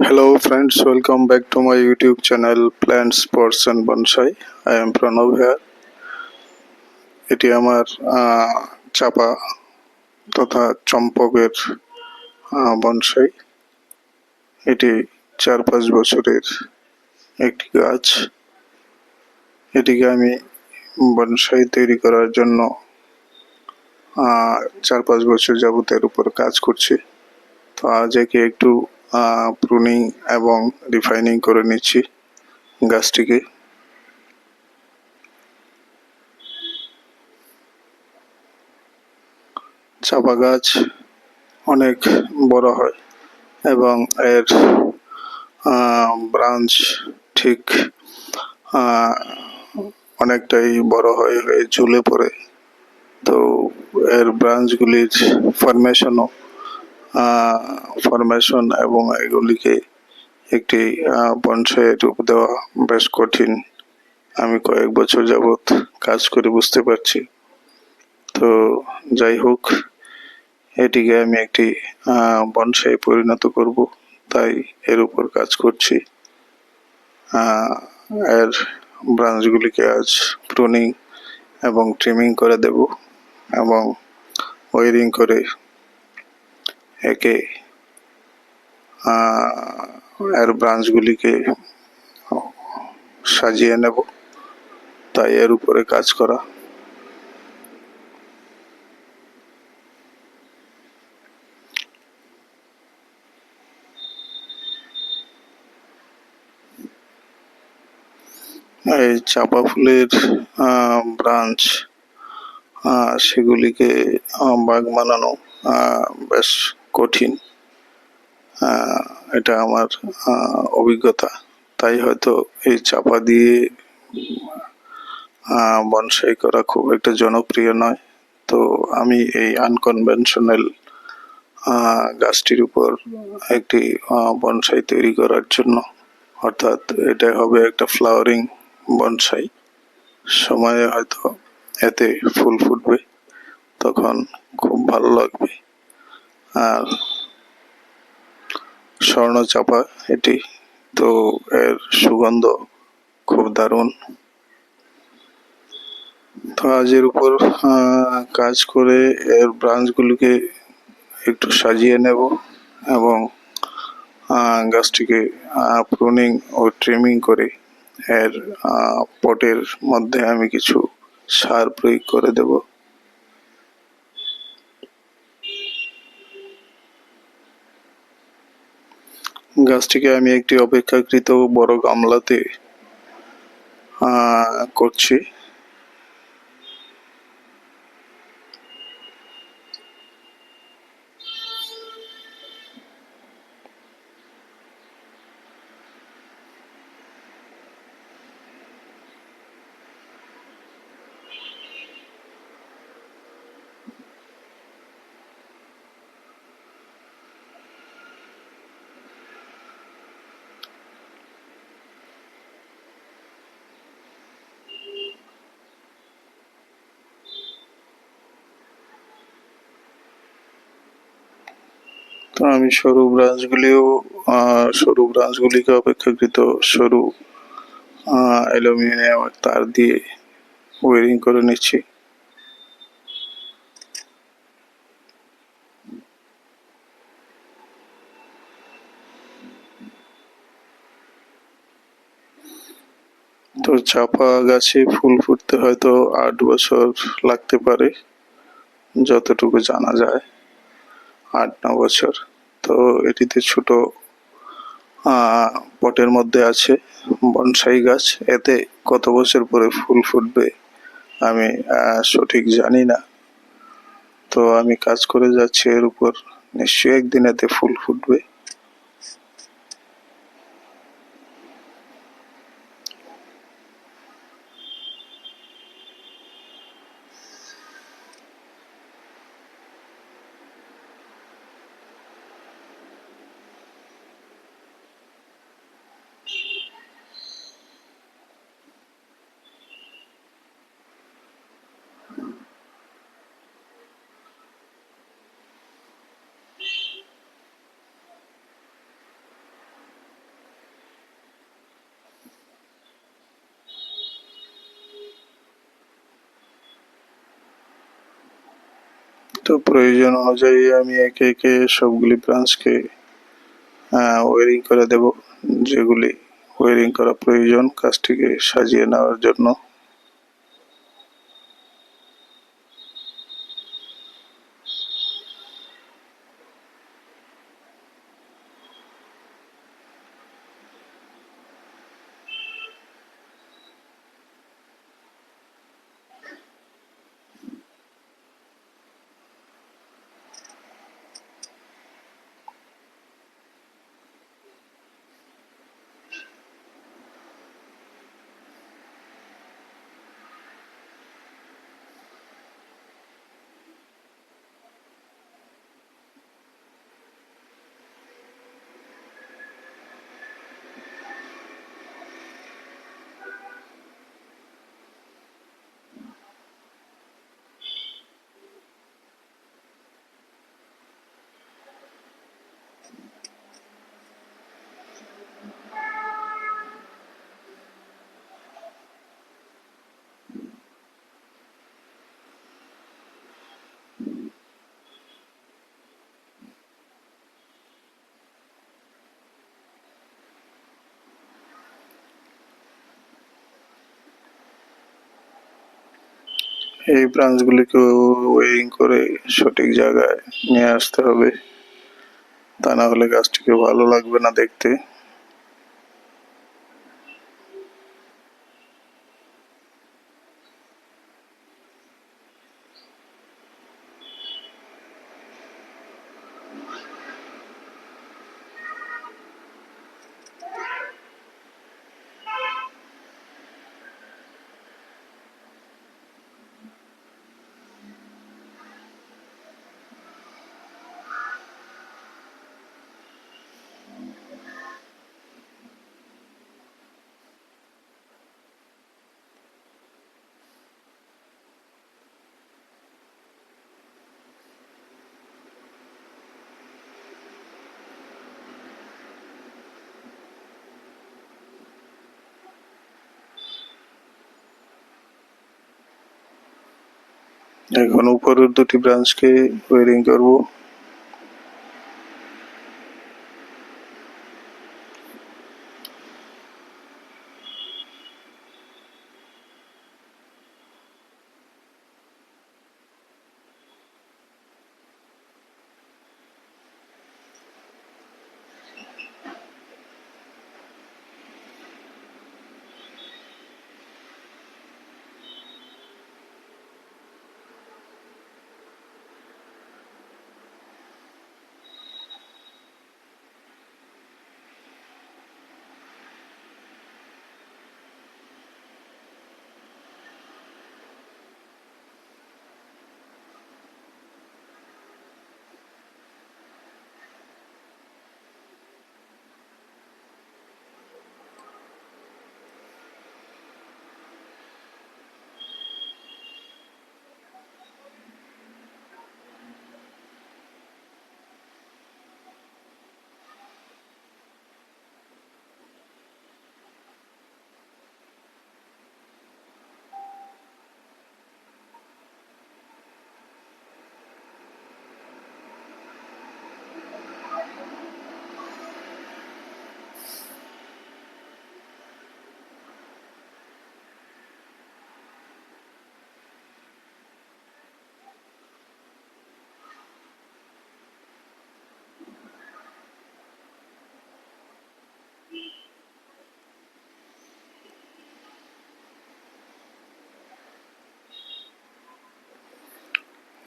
Hello friends, welcome back to my YouTube channel Plants, Pots and Bonsai. I am Pranav here. এটি আমার চাপা তথা চম্পকের bonsai. এটি 4-5 বছরের একটি গাছ। এটিকে আমি বনসাই তৈরি করার জন্য 4-5 বছর যাবত এর উপর কাজ করছি। তো আজ একে একটু প্রুনিং এবং রিফাইনিং করে নিচ্ছি গাছটিকে। চাপা গাছ অনেক বড় হয় এবং এর ব্রাঞ্চ ঠিক অনেকটাই বড় হয়ে ঝুলে পড়ে। তো এর ব্রাঞ্চগুলির ফরমেশন এবং এগুলিকে একটি বনসাইয়ের রূপ দেওয়া বেশ কঠিন। আমি কয়েক বছর যাবৎ কাজ করে বুঝতে পারছি। তো যাই হোক, এটিকে আমি একটি বনসাই পরিণত করব, তাই এর উপর কাজ করছি। এর ব্রাঞ্চগুলিকে আজ প্রুনিং এবং ট্রিমিং করে দেব এবং ওয়ারিং করে একে এর ব্রাঞ্চগুলিকে সাজিয়ে নেব, তাই এর উপরে কাজ করা। এই চাপা ফুলের ব্রাঞ্চ সেগুলিকে বাগ বানানো বেশ কঠিন। এটা আমার অভিজ্ঞতা, তাই হয়তো এই চাপা দিয়ে বনসাই করা খুব একটা জনপ্রিয় নয়। তো আমি এই আনকনভেনশনাল গাছটির উপর একটি বনসাই তৈরি করার জন্য, অর্থাৎ এটা হবে একটা ফ্লাওয়ারিং বনসাই। সময়ে হয়তো এতে ফুল ফুটবে, তখন খুব ভালো লাগবে। আর স্বর্ণ চাপা এটি, তো এর সুগন্ধ খুব দারুণ। তো আজ এর উপর কাজ করে এর ব্রাঞ্চগুলিকে একটু সাজিয়ে নেব এবং গাছটিকে প্রুনিং ও ট্রিমিং করে এর পটের মধ্যে আমি কিছু সার প্রয়োগ করে দেব। গাছটিকে আমি একটি অপেক্ষাকৃত বড় গামলাতে করছি। তো আমি সরু ব্রাঞ্চগুলিকে অপেক্ষাকৃত সরু অ্যালুমিনিয়াম তার দিয়ে ওয়ারিং করে নিচ্ছি। তো চাপা গাছে ফুল ফুটতে হয়তো 8 বছর লাগতে পারে, যতটুকু জানা যায় 8-9 বছর। তো এটিতে ছোট পটের মধ্যে আছে বনসাই গাছ, এতে কত বছর পরে ফুল ফুটবে আমি সঠিক জানি না। তো আমি কাজ করে যাচ্ছি এর উপর, নিশ্চয়ই একদিন এতে ফুল ফুটবে। তো প্রয়োজন অনুযায়ী আমি একে একে সবগুলি ব্রাঞ্চকে ওয়ারিং করে দেব, যেগুলি ওয়ারিং করা প্রয়োজন কাজটিকে সাজিয়ে নেওয়ার জন্য। এই ব্রাঞ্চগুলিকে ওয়ারিং করে সঠিক জায়গায় নিয়ে আসতে হবে, তা না হলে গাছটিকে ভালো লাগবে না দেখতে। এখন উপরের দুটি ব্রাঞ্চকে ওয়ারিং করব।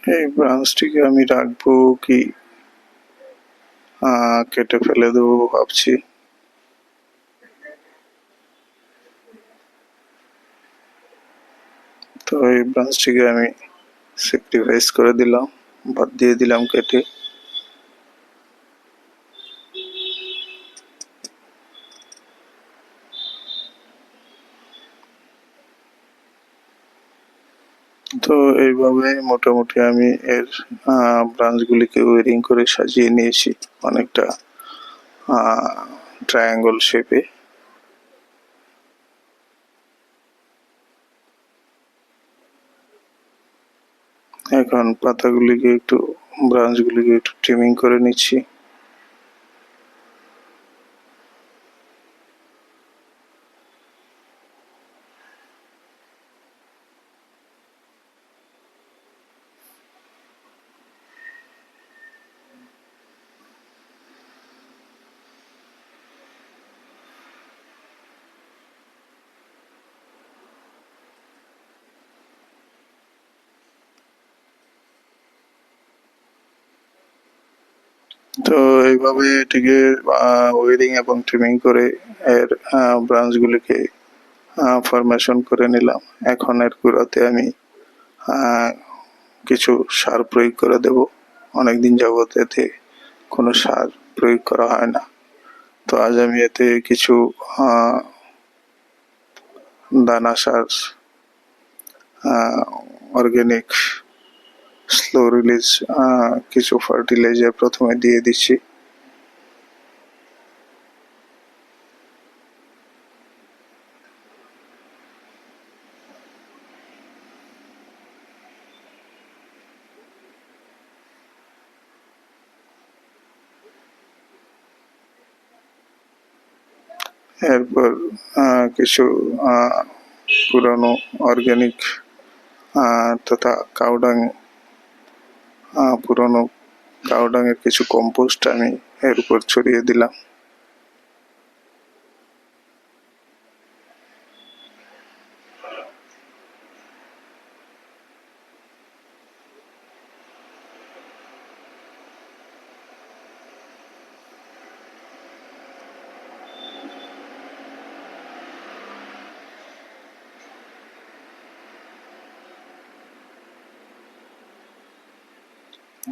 এই ব্রাঞ্চটিকে আমি রাখবো কি কেটে ফেলে দেবো ভাবছি। তো এই ব্রাঞ্চটিকে আমি স্যাক্রিফাইস করে দিলাম, বাদ দিয়ে দিলাম কেটে। তো এইভাবে মোটামুটি আমি এর ব্রাঞ্চগুলিকে ওয়ারিং করে সাজিয়ে নিয়েছি অনেকটা ট্রায়াঙ্গল শেপে। এখন এখন পাতাগুলিকে একটু ব্রাঞ্চগুলিকে একটু ট্রিমিং করে নিচ্ছি। তো এইভাবে এটিকে ওয়েডিং এবং ট্রিমিং করে এর ব্রাঞ্চগুলিকে ফরমেশন করে নিলাম। এখন এর গোড়াতে আমি কিছু সার প্রয়োগ করে দেব। অনেকদিন যাবত এতে কোনো সার প্রয়োগ করা হয় না, তো আজ আমি এতে কিছু দানা সার, অর্গানিক স্লো রিলিজ কিছু ফার্টিলাইজার প্রথমে দিয়ে দিচ্ছি। এরপর কিছু পুরানো অর্গানিক তথা পুরানো কাউডাঙের কিছু কম্পোস্ট আমি এর উপর ছড়িয়ে দিলাম।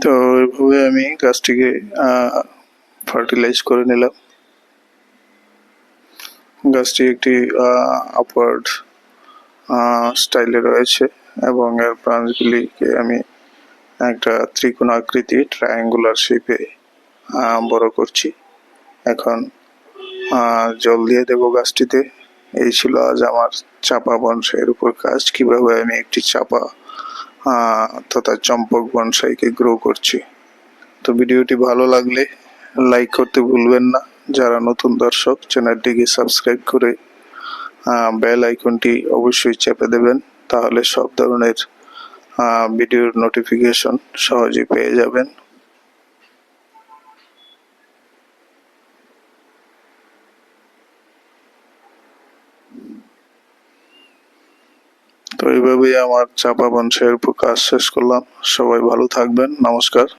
তো এইভাবে আমি গাছটিকে ফার্টিলাইজ করে নিলাম। গাছটি একটি আপওয়ার্ড স্টাইলে রয়েছে এবং এর ব্রাঞ্চগুলিকে আমি একটা ত্রিকোণ আকৃতি ট্রায়াঙ্গুলার শেপে বড় করছি। এখন জল দিয়ে দেব গাছটিতে। এই ছিল আজ আমার চাপা বনসাইয়ের উপর কাজ, কিভাবে আমি একটি চাপা তথা চম্পক বনসাইকে গ্রো করছি। তো ভিডিওটি ভালো লাগলে লাইক করতে ভুলবেন না। যারা নতুন দর্শক, চ্যানেলটিকে সাবস্ক্রাইব করে বেল আইকনটি অবশ্যই চেপে দেবেন, তাহলে সব ধরনের ভিডিওর নোটিফিকেশন সহজেই পেয়ে যাবেন। তো এইভাবেই আমার চাপা বনসাইয়ের উপর কাজ শেষ করলাম। সবাই ভালো থাকবেন। নমস্কার।